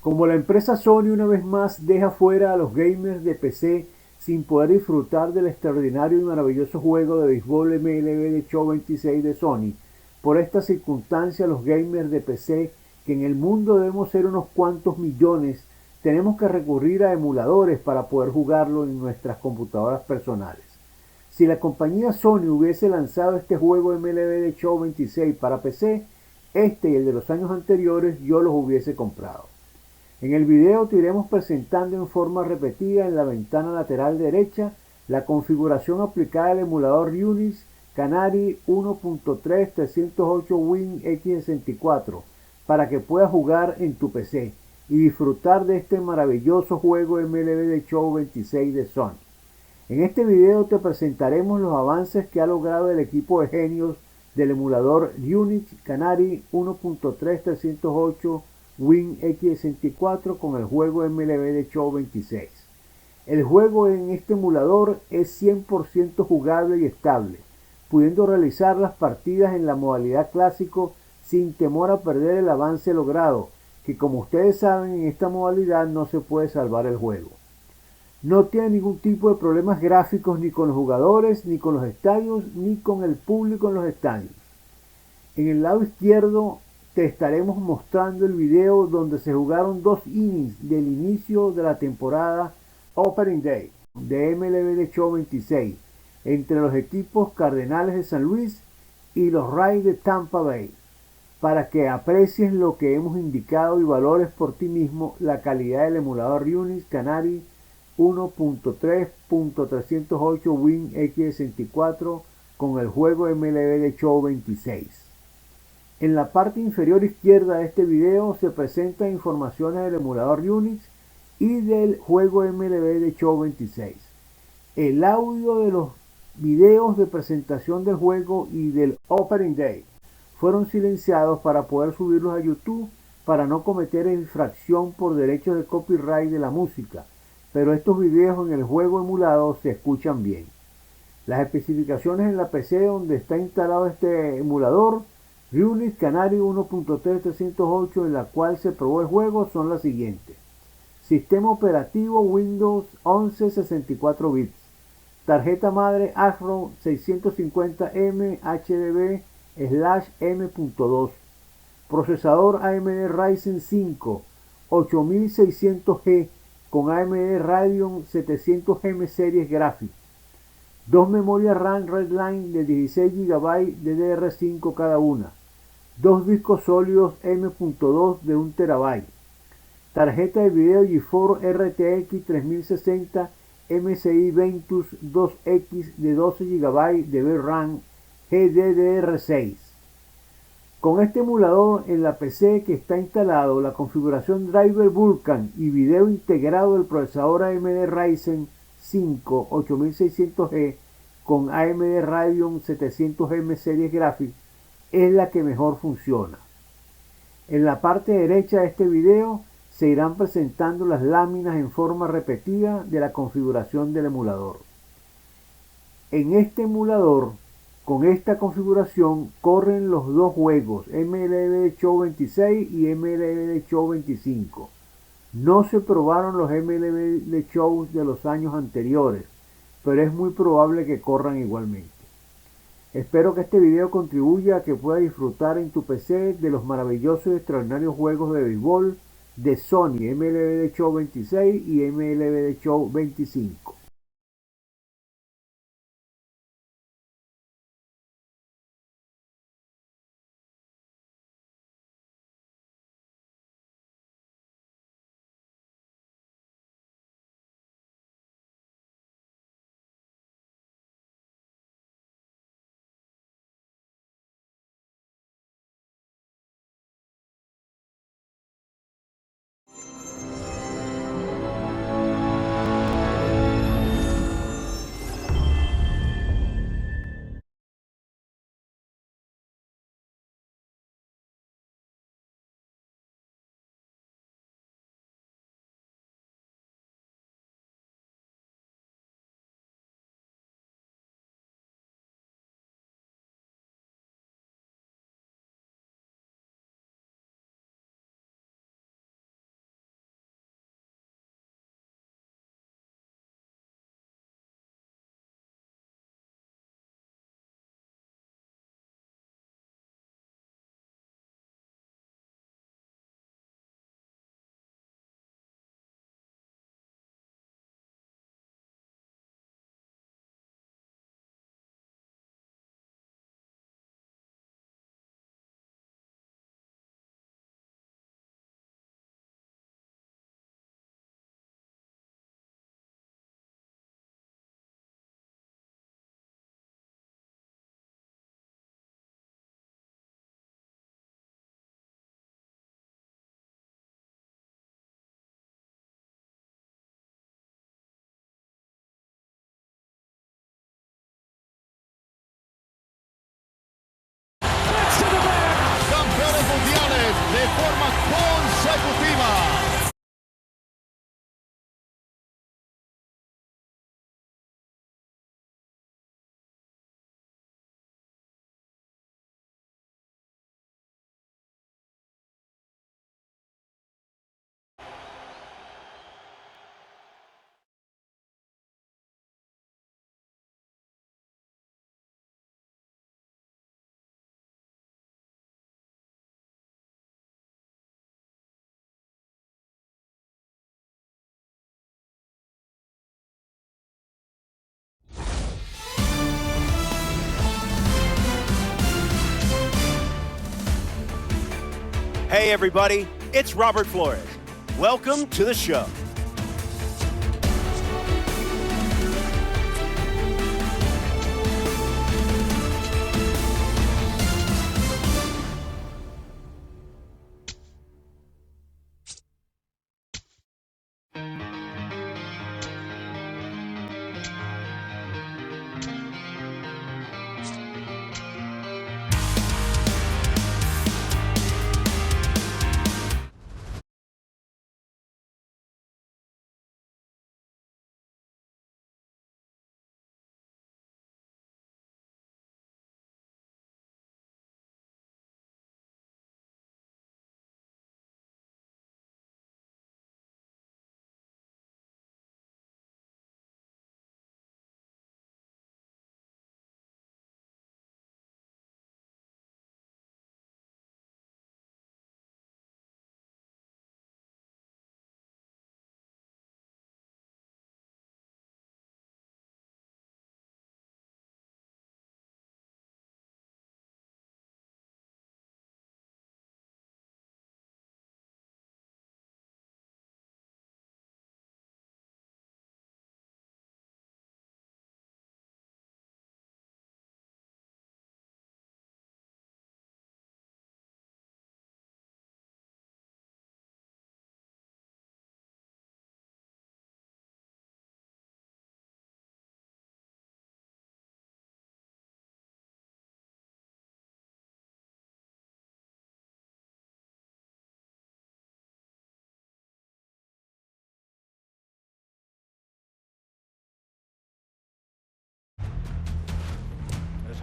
Como la empresa Sony una vez más deja fuera a los gamers de PC sin poder disfrutar del extraordinario y maravilloso juego de béisbol MLB de Show 26 de Sony, por esta circunstancia los gamers de PC, que en el mundo debemos ser unos cuantos millones, tenemos que recurrir a emuladores para poder jugarlo en nuestras computadoras personales. Si la compañía Sony hubiese lanzado este juego MLB de Show 26 para PC, este y el de los años anteriores yo los hubiese comprado. En el video te iremos presentando en forma repetida en la ventana lateral derecha la configuración aplicada al emulador ryujinx Canary 1.3 308 Win x64 para que puedas jugar en tu PC y disfrutar de este maravilloso juego MLB de Show 26 de Sony. En este video te presentaremos los avances que ha logrado el equipo de genios del emulador ryujinx Canary 1.3 308 Win x64 con el juego MLB de Show 26. El juego en este emulador es 100% jugable y estable, pudiendo realizar las partidas en la modalidad clásico sin temor a perder el avance logrado, que como ustedes saben en esta modalidad no se puede salvar el juego. No tiene ningún tipo de problemas gráficos ni con los jugadores, ni con los estadios, ni con el público en los estadios. En el lado izquierdo te estaremos mostrando el video donde se jugaron 2 innings del inicio de la temporada Opening Day de MLB de Show 26 entre los equipos Cardenales de San Luis y los Rays de Tampa Bay, para que aprecies lo que hemos indicado y valores por ti mismo la calidad del emulador ryujinx Canary 1.3.308 Win x64 con el juego MLB de Show 26. En la parte inferior izquierda de este video se presentan informaciones del emulador ryujinx y del juego MLB de Show 26. El audio de los videos de presentación del juego y del Opening Day fueron silenciados para poder subirlos a YouTube para no cometer infracción por derechos de copyright de la música, pero estos videos en el juego emulado se escuchan bien. Las especificaciones en la PC donde está instalado este emulador ryujinx Canary 1.3 en la cual se probó el juego son las siguientes: sistema operativo Windows 11 64 bits, tarjeta madre Acron 650M HDD/M.2, procesador AMD Ryzen 5 8600G con AMD Radeon 700M series Graphics, 2 memorias RAM Redline de 16 GB DDR5 cada una, 2 discos sólidos M.2 de 1 TB, tarjeta de video GeForce RTX 3060 MSI Ventus 2X de 12 GB de VRAM GDDR6. Con este emulador en la PC que está instalado, la configuración driver Vulkan y video integrado del procesador AMD Ryzen 5 8600G con AMD Radeon 700M series Graphics es la que mejor funciona. En la parte derecha de este video se irán presentando las láminas en forma repetida de la configuración del emulador. En este emulador, con esta configuración, corren los dos juegos MLB de Show 26 y MLB de Show 25. No se probaron los MLB de Show de los años anteriores, pero es muy probable que corran igualmente. Espero que este video contribuya a que puedas disfrutar en tu PC de los maravillosos y extraordinarios juegos de béisbol de Sony MLB de Show 26 y MLB de Show 25. Hey everybody, it's Robert Flores. Welcome to the show.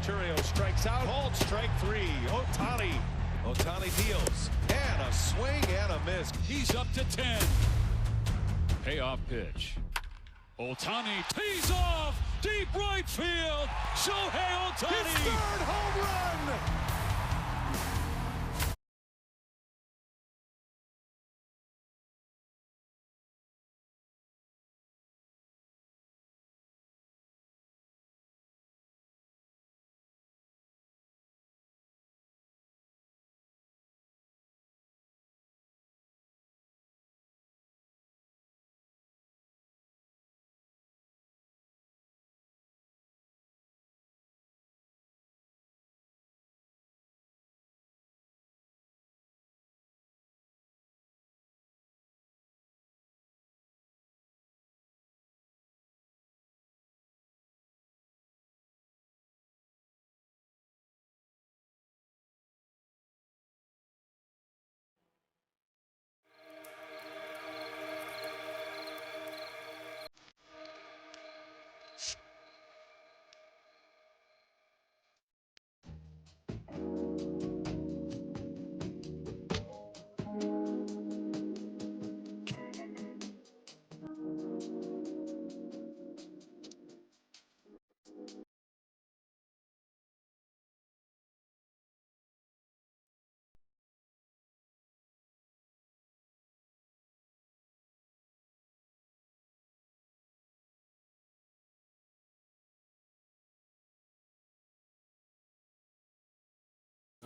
Churio strikes out, hold strike three. Ohtani deals, and a swing and a miss. He's up to 10. Payoff pitch. Ohtani tees off, deep right field. Shohei Ohtani. His third home run.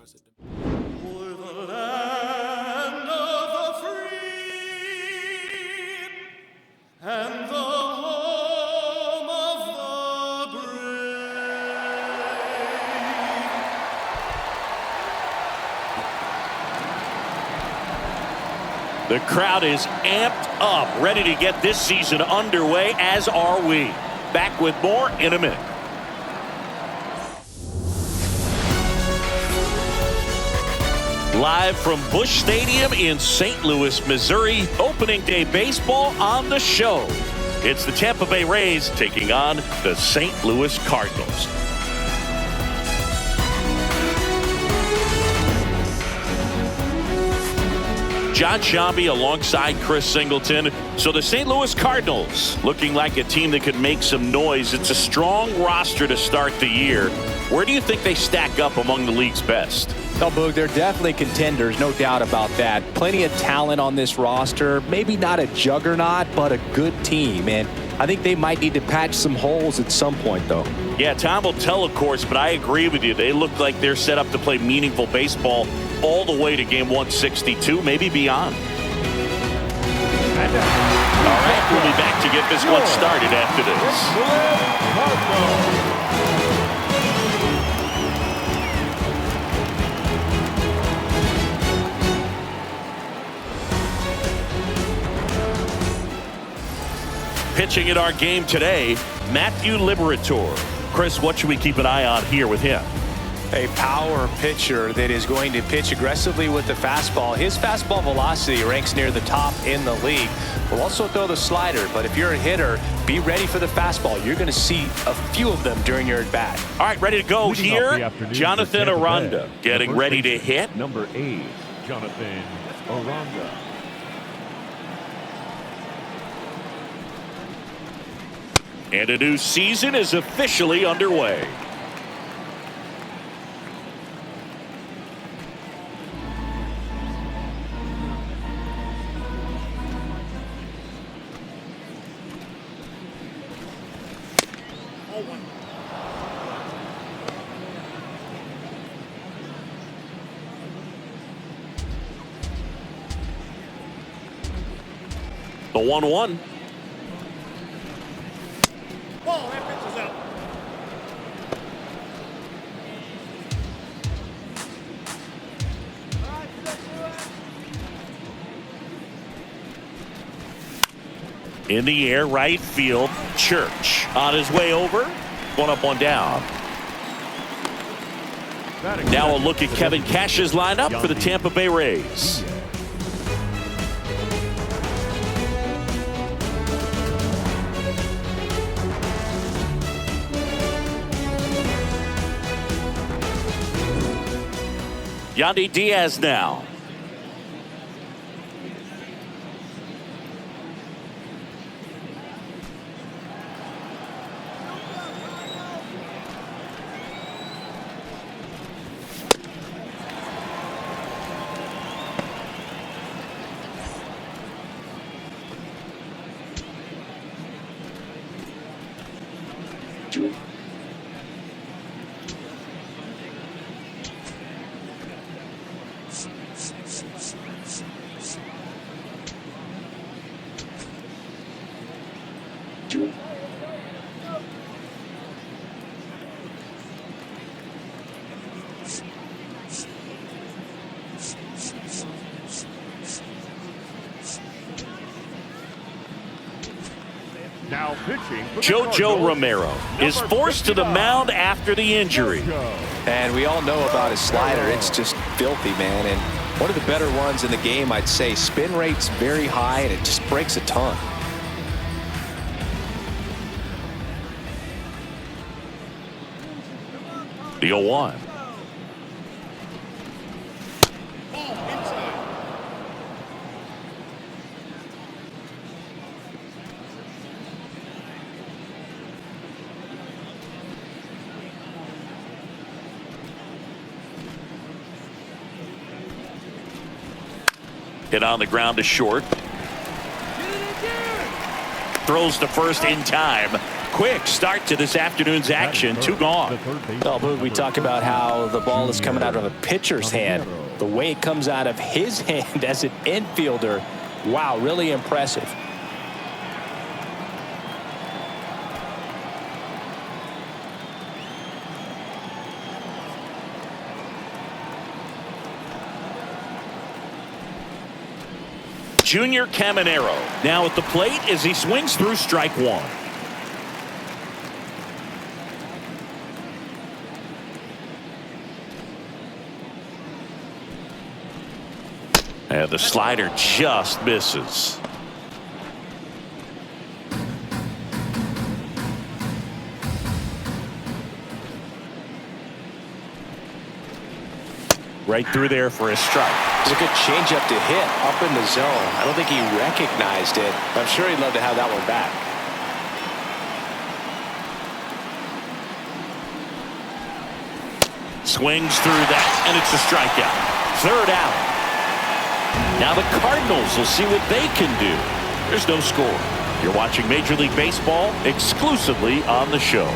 O'er the land of the free and the home of the brave. The crowd is amped up, ready to get this season underway, as are we. Back with more in a minute. Live from Busch Stadium in St. Louis, Missouri, opening day baseball on the show. It's the Tampa Bay Rays taking on the St. Louis Cardinals. John Shambi alongside Chris Singleton. So the St. Louis Cardinals looking like a team that could make some noise. It's a strong roster to start the year. Where do you think they stack up among the league's best? No, Boog, they're definitely contenders, no doubt about that. Plenty of talent on this roster. Maybe not a juggernaut, but a good team. And I think they might need to patch some holes at some point, though. Yeah, time will tell, of course, but I agree with you. They look like they're set up to play meaningful baseball all the way to game 162, maybe beyond. All right, we'll be back to get this one started after this. Pitching in our game today, Matthew Liberator. Chris, what should we keep an eye on here with him? A power pitcher that is going to pitch aggressively with the fastball. His fastball velocity ranks near the top in the league. Will also throw the slider, but if you're a hitter, be ready for the fastball. You're going to see a few of them during your at-bat. All right, ready to go here. Jonathan Aranda getting ready to hit. Number 8, Jonathan Aranda. And a new season is officially underway. The 1-1. Ball, that pitch is out. In the air, right field. Church on his way over. One up, one down. Now a look at Kevin Cash's lineup for the Tampa Bay Rays. Yandy Diaz now. Now pitching. Jojo Romero is forced to the mound after the injury. And we all know about his slider. It's just filthy, man. And one of the better ones in the game, I'd say. Spin rate's very high, and it just breaks a ton. The 0-1. Hit on the ground to short. Throws to first in time. Quick start to this afternoon's action. 2 gone. Well, we talk about how the ball is coming out of a pitcher's hand. The way it comes out of his hand as an infielder, wow, really impressive. Junior Caminero now at the plate as he swings through strike 1. And the slider just misses. Right through there for a strike. It's a good changeup to hit up in the zone. I don't think he recognized it. I'm sure he'd love to have that one back. Swings through that, and it's a strikeout. 3rd out. Now the Cardinals will see what they can do. There's no score. You're watching Major League Baseball exclusively on the show.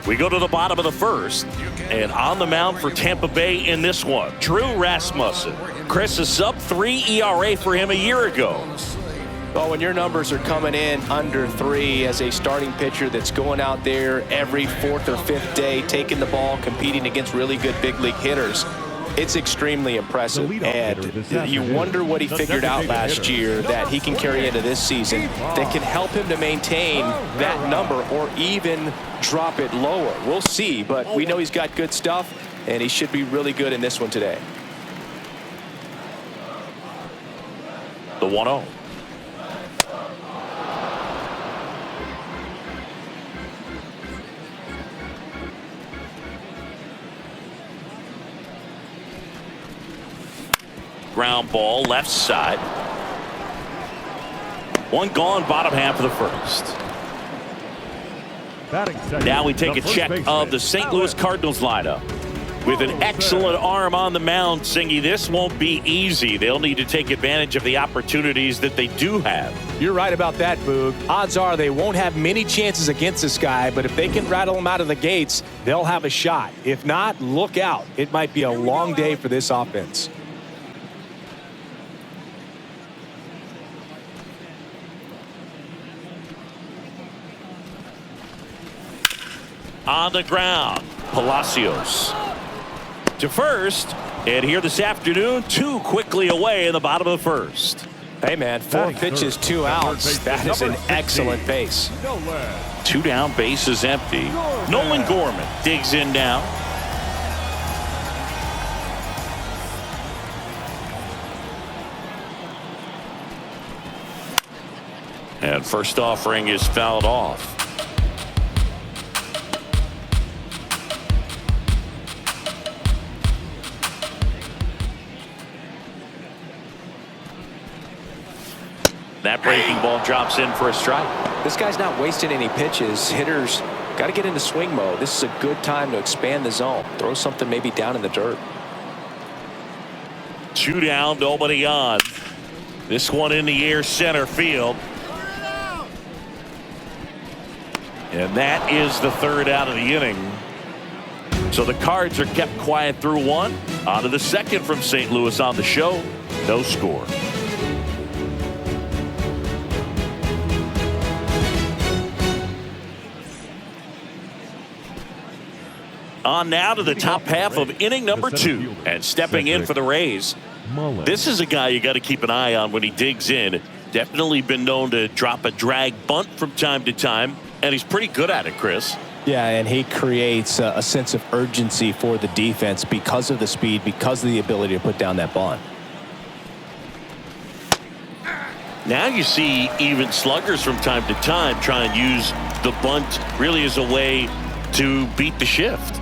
We go to the bottom of the first, and on the mound for Tampa Bay in this one, Drew Rasmussen. Chris, a sub-3 ERA for him a year ago. Well, when your numbers are coming in under 3 as a starting pitcher that's going out there every 4th or 5th day, taking the ball, competing against really good big league hitters, it's extremely impressive. And you wonder what he figured out last year that he can carry into this season that can help him to maintain that number or even drop it lower. We'll see, but we know he's got good stuff, and he should be really good in this one today. The 1-0. Ground ball left side. One gone, bottom half of the first. Now we take a check of the St. Louis Cardinals lineup. With an excellent arm on the mound, Singy, this won't be easy. They'll need to take advantage of the opportunities that they do have. You're right about that, Boog. Odds are they won't have many chances against this guy, but if they can rattle him out of the gates, they'll have a shot. If not, look out. It might be a long day for this offense. On the ground, Palacios to first, and here this afternoon, 2 quickly away in the bottom of the first. Hey man, 4 pitches, 2 outs. That is an excellent pace. 2 down, bases empty. Nolan Gorman digs in now. And first offering is fouled off. That breaking ball drops in for a strike. This guy's not wasting any pitches. Hitters got to get into swing mode. This is a good time to expand the zone. Throw something maybe down in the dirt. 2 down, nobody on. This one in the air, center field. And that is the 3rd out of the inning. So the Cards are kept quiet through 1. On to the 2nd from St. Louis on the show. No score. On now to the top half of inning number 2, and stepping in for the Rays. This is a guy you got to keep an eye on when he digs in. Definitely been known to drop a drag bunt from time to time, and he's pretty good at it, Chris. Yeah, and he creates a sense of urgency for the defense because of the speed, because of the ability to put down that bunt. Now you see even sluggers from time to time try and use the bunt really as a way to beat the shift.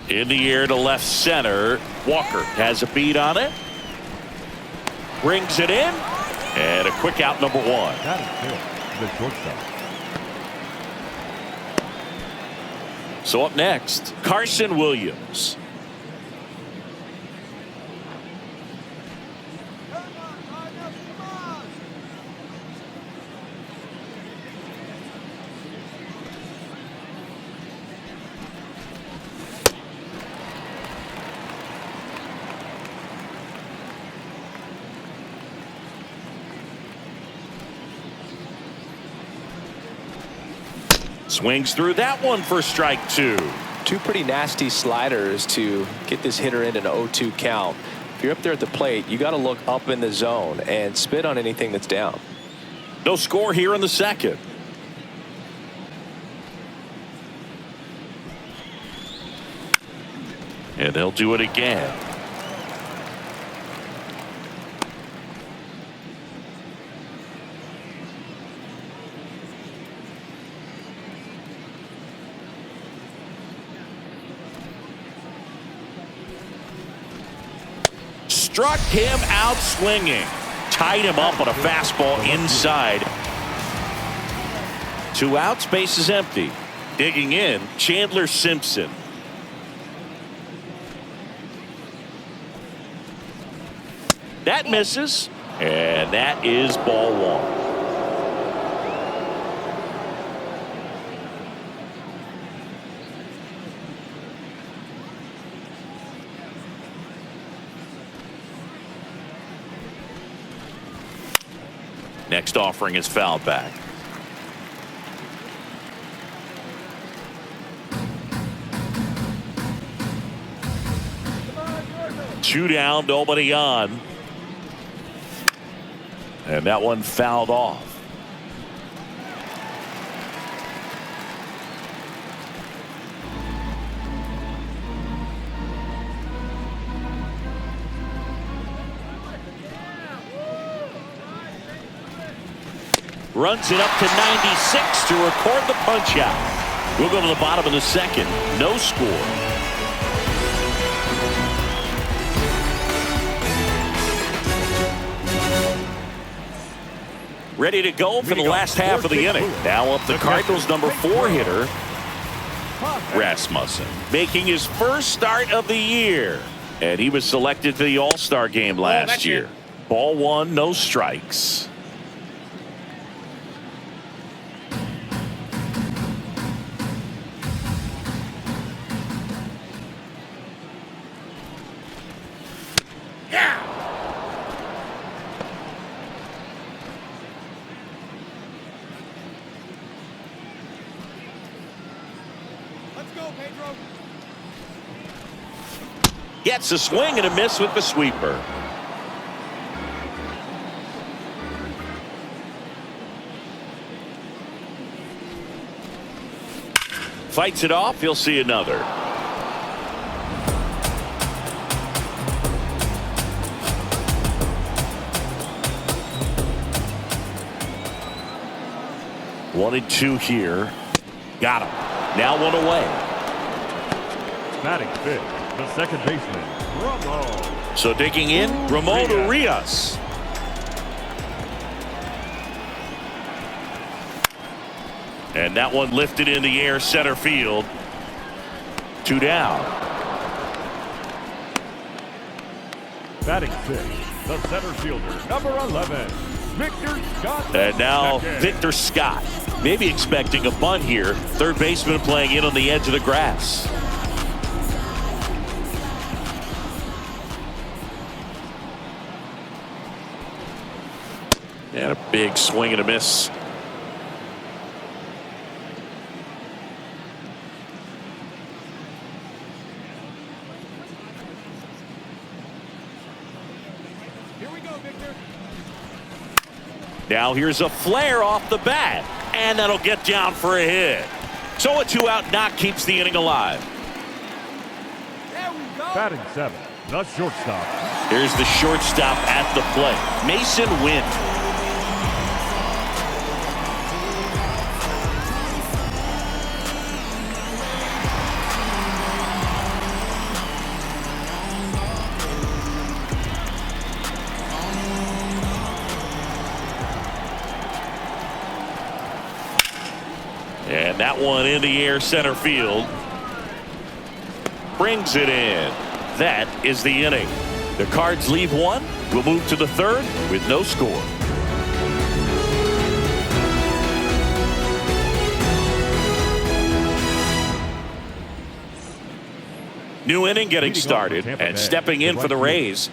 In the air to left center. Walker has a beat on it. Brings it in. And a quick out, number 1. The shortstop. So up next, Carson Williams. Swings through that one for strike 2. 2 pretty nasty sliders to get this hitter in an 0-2 count. If you're up there at the plate, you got to look up in the zone and spit on anything that's down. No score here in the 2nd. And they'll do it again. Struck him out swinging. Tied him up on a fastball inside. 2 outs, base is empty. Digging in, Chandler Simpson. That misses, and that is ball 1. Next offering is fouled back. Two down, nobody on. And that one fouled off. Runs it up to 96 to record the punch out. We'll go to the bottom of the second. No score. Ready to go for the last half of the inning. Now up the Cardinals' number 4 hitter, Rasmussen, making his first start of the year. And he was selected to the All-Star game last year. Ball 1, no strikes. Gets a swing and a miss with the sweeper. Fights it off. He'll see another. One and two here. Got him. Now one away. Batting fifth, the second baseman, Ramon. So digging in, Ramon Urias. And that one lifted in the air, center field. Two down. Batting sixth, the center fielder, number 11, Victor Scott. And now Victor Scott. Maybe expecting a bunt here. Third baseman playing in on the edge of the grass. And a big swing and a miss. Here we go, Victor. Now here's a flare off the bat. And that'll get down for a hit. So a 2-out knock keeps the inning alive. There we go. Batting seventh, the shortstop. Here's the shortstop at the plate, Mason Wynn. And that one in the air, center field. Brings it in. That is the inning. The Cards leave one. We'll move to the third with no score. New inning getting started, and stepping in for the Rays.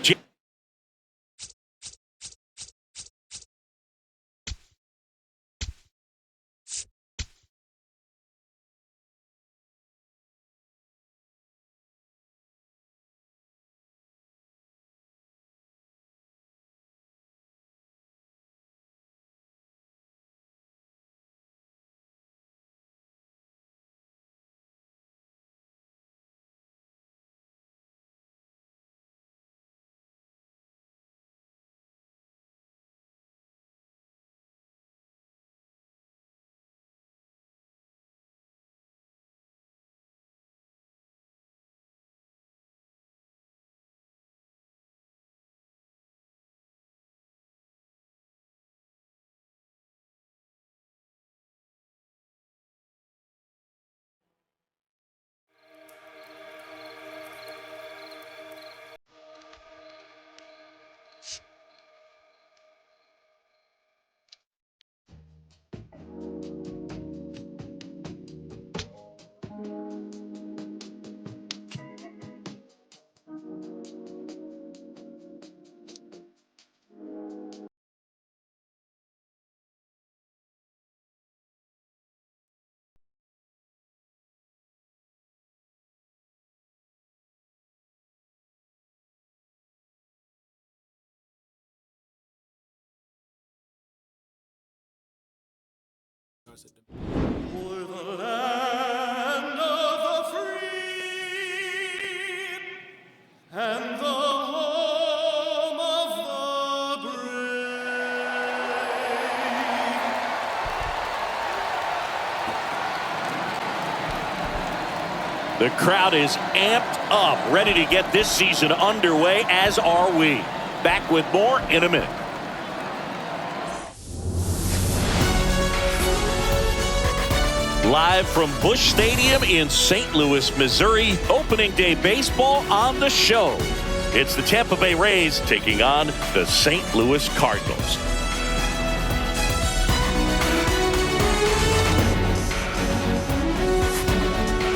The crowd is amped up, ready to get this season underway, as are we. Back with more in a minute. Live from Busch Stadium in St. Louis, Missouri, opening day baseball on the show. It's the Tampa Bay Rays taking on the St. Louis Cardinals.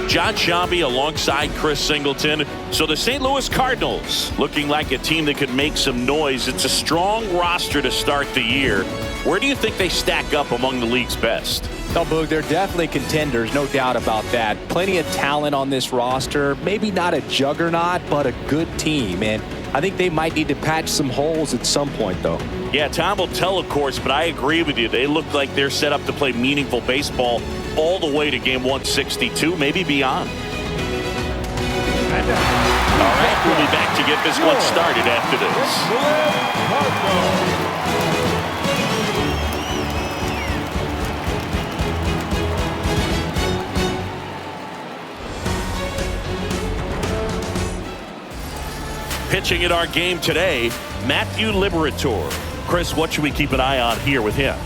John Shambi alongside Chris Singleton. So the St. Louis Cardinals looking like a team that could make some noise. It's a strong roster to start the year. Where do you think they stack up among the league's best? Oh, Boog, they're definitely contenders, no doubt about that. Plenty of talent on this roster. Maybe not a juggernaut, but a good team. And I think they might need to patch some holes at some point, though. Yeah, time will tell, of course, but I agree with you. They look like they're set up to play meaningful baseball all the way to game 162, maybe beyond. All right, we'll be back to get this one started after this. Pitching in our game today, Matthew Liberator. Chris, what should we keep an eye on here with him?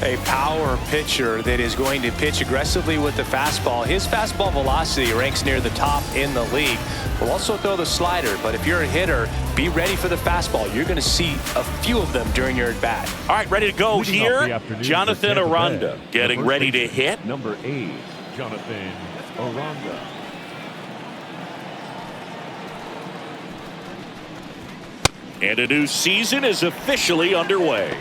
A power pitcher that is going to pitch aggressively with the fastball. His fastball velocity ranks near the top in the league. Will also throw the slider, but if you're a hitter, be ready for the fastball. You're going to see a few of them during your at-bat. All right, ready to go here. Jonathan Aranda getting ready to hit. Number 8, Jonathan Aranda. And a new season is officially underway.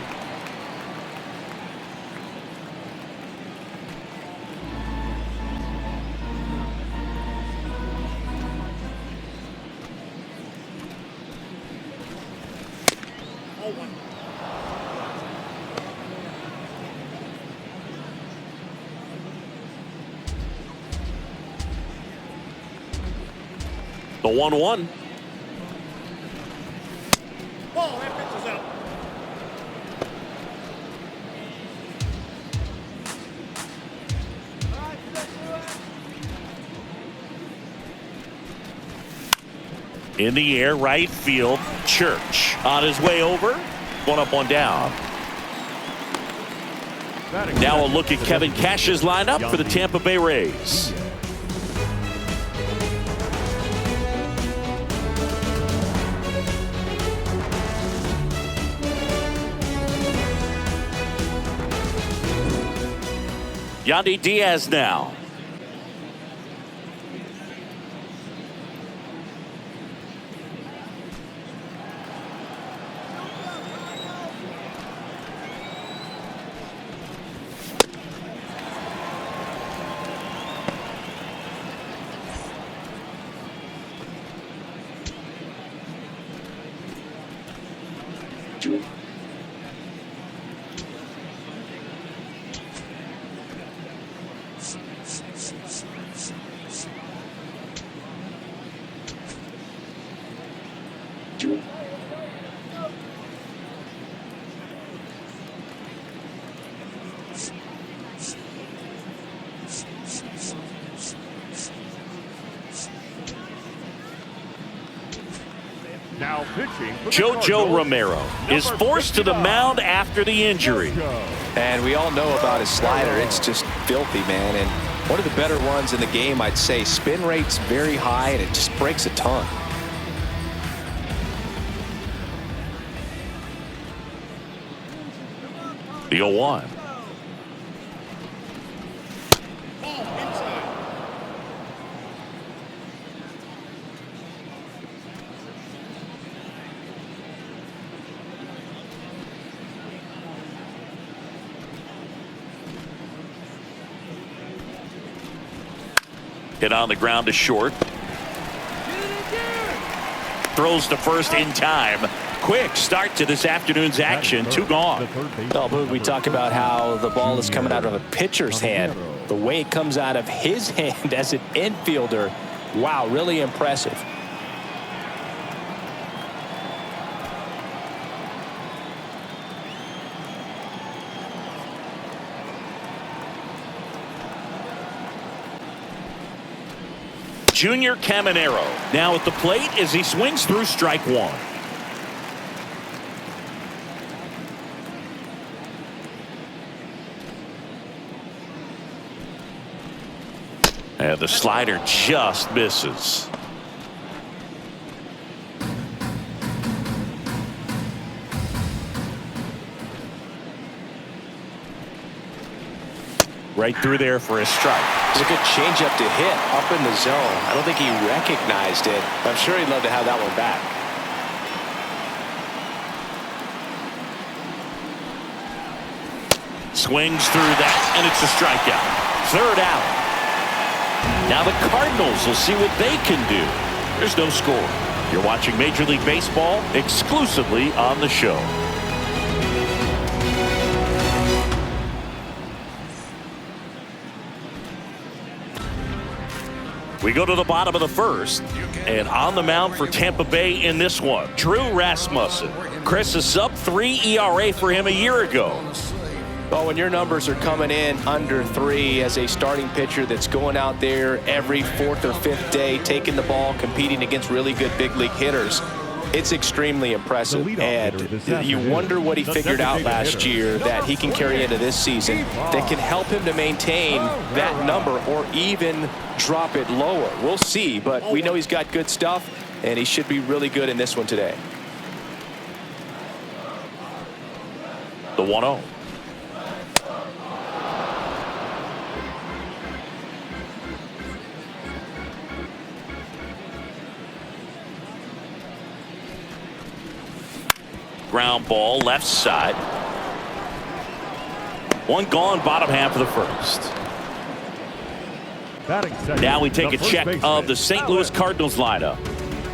The 1-1. Ball, that pitch is out. In the air, right field. Church on his way over. One up, one down. Now a look at Kevin Cash's lineup for the Tampa Bay Rays. Yandy Diaz now. Now pitching for the Jojo Romero is forced to the mound after the injury. And we all know about his slider. It's just filthy, man. And one of the better ones in the game, I'd say. Spin rate's very high, and it just breaks a ton. The 0-1. Hit on the ground to short. Throws to first in time. quick start to this afternoon's action. 2 gone. Well, Boog, we talk about how the ball is coming out of a pitcher's hand. The way it comes out of his hand as an infielder, wow, really impressive. Junior Caminero now at the plate as he swings through strike 1. And the slider just misses. Right through there for a strike. It's a good changeup to hit up in the zone. I don't think he recognized it. I'm sure he'd love to have that one back. Swings through that, and it's a strikeout. 3rd out. Now the Cardinals will see what they can do. There's no score. You're watching Major League Baseball exclusively on the show. We go to the bottom of the 1st, and on the mound for Tampa Bay in this one, Drew Rasmussen. Chris, a sub-3 ERA for him a year ago. Well, when your numbers are coming in under 3 as a starting pitcher that's going out there every 4th or 5th day, taking the ball, competing against really good big league hitters, it's extremely impressive. And you wonder what he figured out last year that he can carry into this season that can help him to maintain that number or even drop it lower. We'll see, but we know he's got good stuff, and he should be really good in this one today. The 1-0. Ground ball left side. 1 gone, bottom half of the 1st. Now we take a check of the St. Louis Cardinals lineup.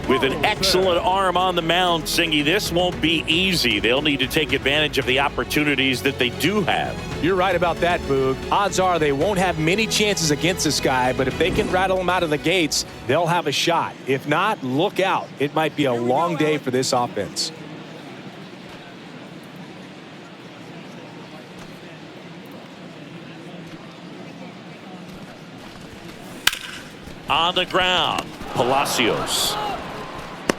With an excellent arm on the mound, Singy, this won't be easy. They'll need to take advantage of the opportunities that they do have. You're right about that, Boog. Odds are they won't have many chances against this guy, but if they can rattle him out of the gates, they'll have a shot. If not, look out. It might be a long day for this offense. On the ground, Palacios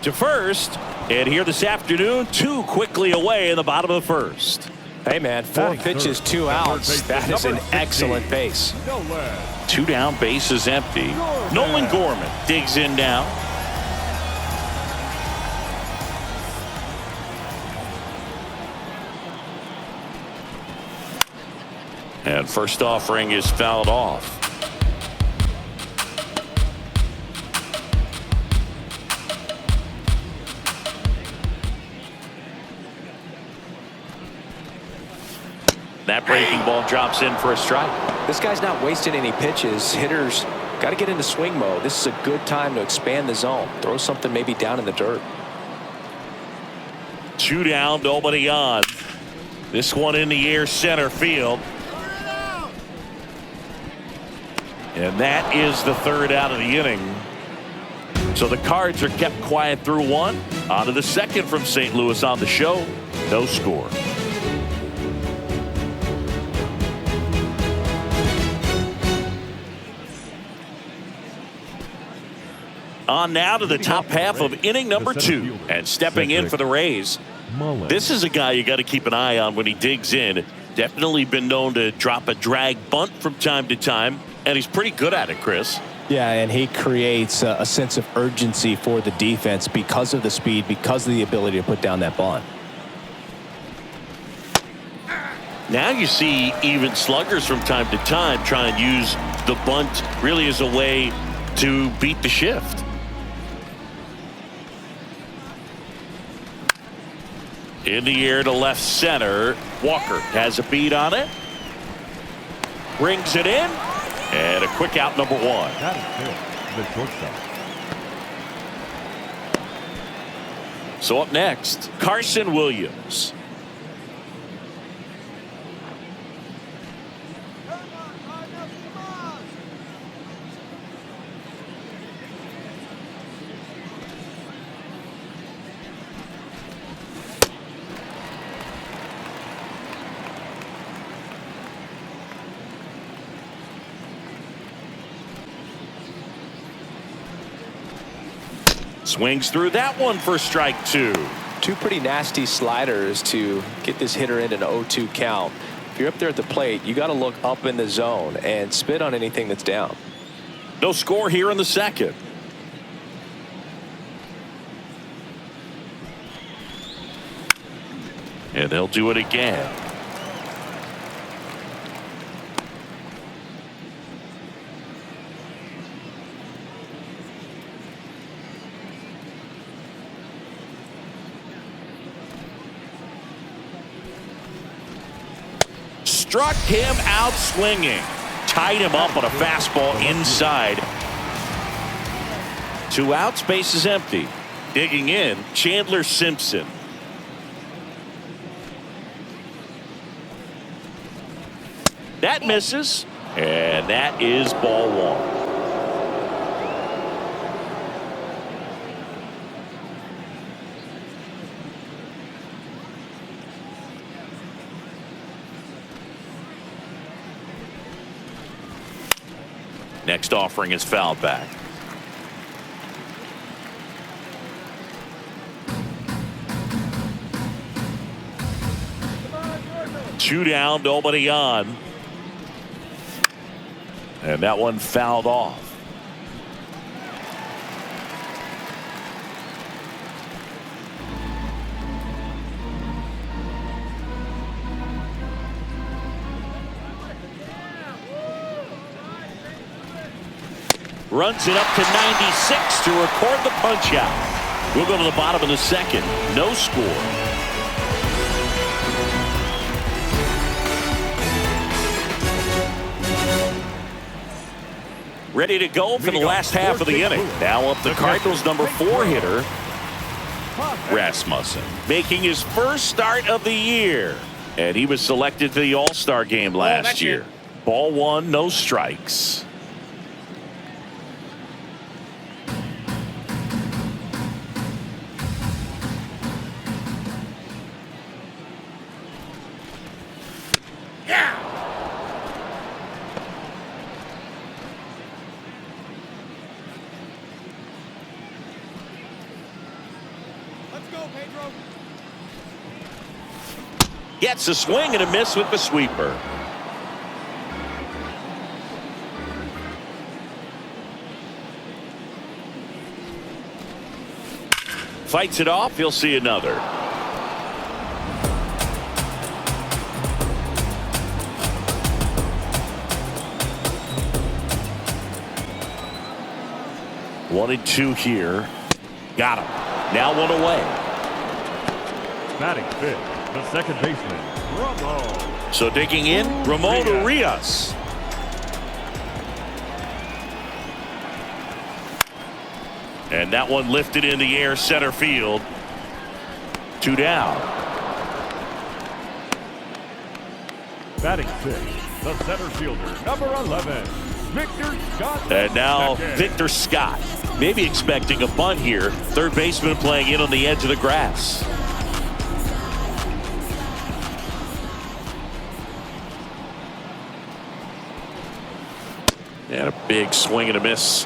to first, and here this afternoon, 2 quickly away in the bottom of the 1st. Hey man, 4 pitches, 2 outs. That is an excellent base. 2 down, bases empty. Nolan Gorman digs in now. And first offering is fouled off. That breaking ball drops in for a strike. This guy's not wasting any pitches. Hitters got to get into swing mode. This is a good time to expand the zone. Throw something maybe down in the dirt. 2 down, nobody on. This one in the air, center field. And that is the 3rd out of the inning. So the Cards are kept quiet through 1. On to the 2nd from St. Louis on the show. No score. On now to the top half of inning number 2. And stepping in for the Rays. This is a guy you got to keep an eye on when he digs in. Definitely been known to drop a drag bunt from time to time. And he's pretty good at it, Chris. Yeah, and he creates a sense of urgency for the defense because of the speed, because of the ability to put down that bunt. Now you see even sluggers from time to time try and use the bunt really as a way to beat the shift. In the air to left center. Walker has a beat on it. Brings it in. And a quick out, number 1. That is good. The shortstop. So up next, Carson Williams. Swings through that one for strike two. Two pretty nasty sliders to get this hitter in an 0-2 count. If you're up there at the plate, you got to look up in the zone and spit on anything that's down. No score here in the second. And they'll do it again. Struck him out swinging. Tied him up on a fastball inside. 2 outs, base is empty. Digging in, Chandler Simpson. That misses, and that is ball one. Next offering is fouled back. Two down, nobody on. And that one fouled off. Runs it up to 96 to record the punch out. We'll go to the bottom of the second. No score. Ready to go for the last half of the inning. Now up the Cardinals' number 4 hitter, Rasmussen, making his first start of the year. And he was selected to the All-Star game last year. Ball one, no strikes. Gets a swing and a miss with the sweeper. Fights it off. He'll see another. One and two here. Got him. Now one away. Batting fifth, the second baseman, Ramon. So digging in, Ramon Urias. And that one lifted in the air, center field. 2 down. Batting sixth, the center fielder, number 11, Victor Scott. And now Victor Scott. Maybe expecting a bunt here. Third baseman playing in on the edge of the grass. And a big swing and a miss.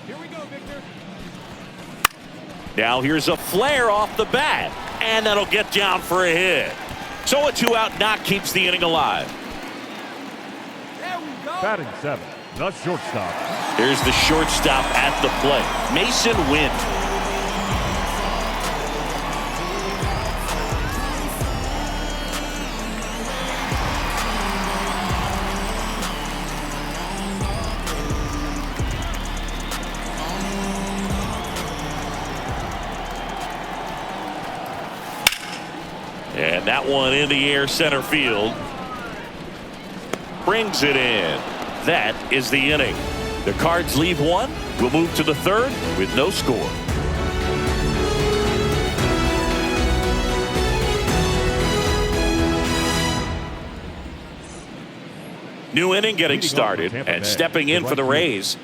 Here we go, Victor. Now here's a flare off the bat. And that'll get down for a hit. So a 2-out knock keeps the inning alive. There we go. Batting seventh, the shortstop. Here's the shortstop at the plate, Mason Wynn. And that one in the air, center field. brings it in. That is the inning. The Cards leave one. We'll move to the third with no score. New inning getting started, and stepping in for the Rays.